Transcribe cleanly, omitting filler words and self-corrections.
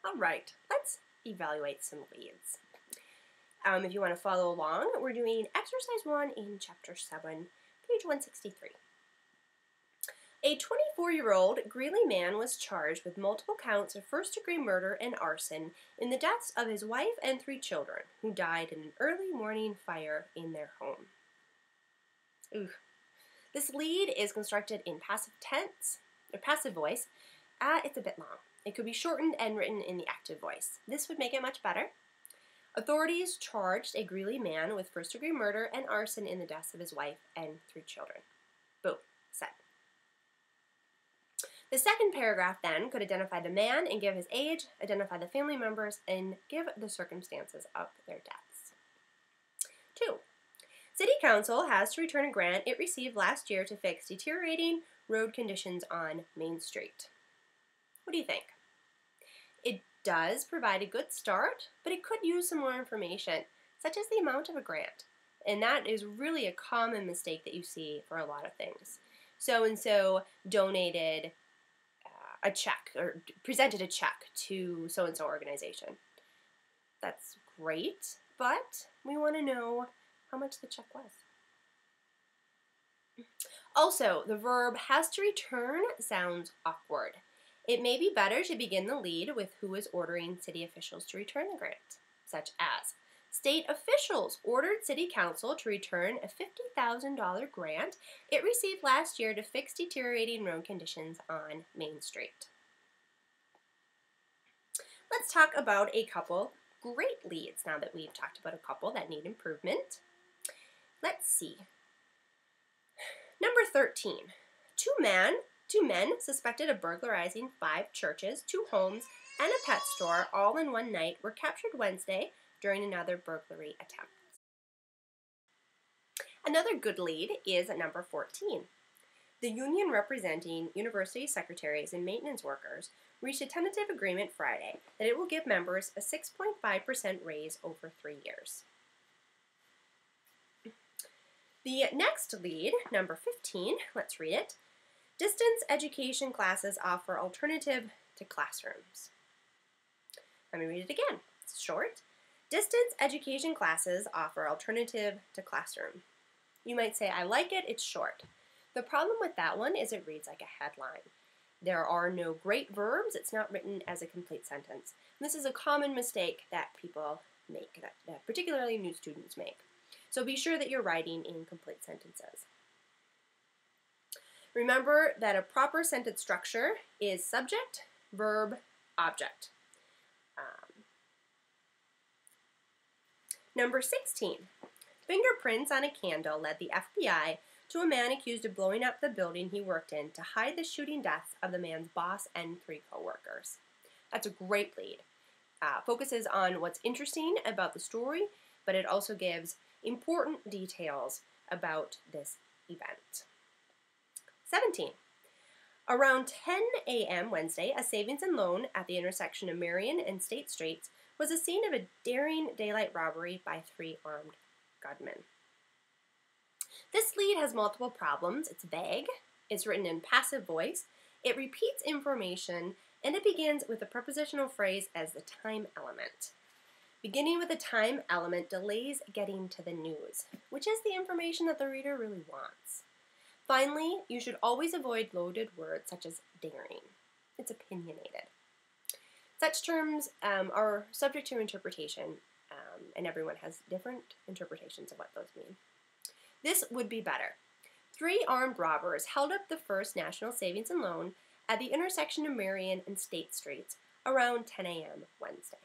All right, let's evaluate some leads. If you want to follow along, we're doing exercise 1 in chapter 7, page 163. A 24-year-old Greeley man was charged with multiple counts of first-degree murder and arson in the deaths of his wife and 3 children, who died in an early morning fire in their home. Ooh. This lead is constructed in passive tense, or passive voice. It's a bit long. It could be shortened and written in the active voice. This would make it much better. Authorities charged a Greeley man with first-degree murder and arson in the deaths of his wife and 3 children. Boom. Set. The second paragraph then could identify the man and give his age, identify the family members, and give the circumstances of their deaths. 2. City Council has to return a grant it received last year to fix deteriorating road conditions on Main Street. What do you think? It does provide a good start, but it could use some more information, such as the amount of a grant. And that is really a common mistake that you see for a lot of things. So-and-so donated a check or presented a check to so-and-so organization. That's great, but we want to know how much the check was. Also, the verb has to return sounds awkward. It may be better to begin the lead with who is ordering city officials to return the grant, such as, state officials ordered City Council to return a $50,000 grant it received last year to fix deteriorating road conditions on Main Street. Let's talk about a couple great leads now that we've talked about a couple that need improvement. Let's see. Number 13. Two men suspected of burglarizing 5 churches, 2 homes, and a pet store all in one night were captured Wednesday during another burglary attempt. Another good lead is at number 14. The union representing university secretaries and maintenance workers reached a tentative agreement Friday that it will give members a 6.5% raise over 3 years. The next lead, number 15, let's read it. Distance education classes offer alternative to classrooms. Let me read it again. It's short. Distance education classes offer alternative to classroom. You might say, I like it, it's short. The problem with that one is it reads like a headline. There are no great verbs. It's not written as a complete sentence. And this is a common mistake that people make, that particularly new students make. So be sure that you're writing in complete sentences. Remember that a proper sentence structure is subject, verb, object. Number 16. Fingerprints on a candle led the FBI to a man accused of blowing up the building he worked in to hide the shooting deaths of the man's boss and 3 co-workers. That's a great lead. Focuses on what's interesting about the story, but it also gives important details about this event. 17. Around 10 a.m. Wednesday, a savings and loan at the intersection of Marion and State Streets was the scene of a daring daylight robbery by 3 armed gunmen. This lead has multiple problems. It's vague, it's written in passive voice, it repeats information, and it begins with a prepositional phrase as the time element. Beginning with a time element delays getting to the news, which is the information that the reader really wants. Finally, you should always avoid loaded words such as daring. It's opinionated. Such terms are subject to interpretation, and everyone has different interpretations of what those mean. This would be better. 3 armed robbers held up the First National Savings and Loan at the intersection of Marion and State Streets around 10 a.m. Wednesday.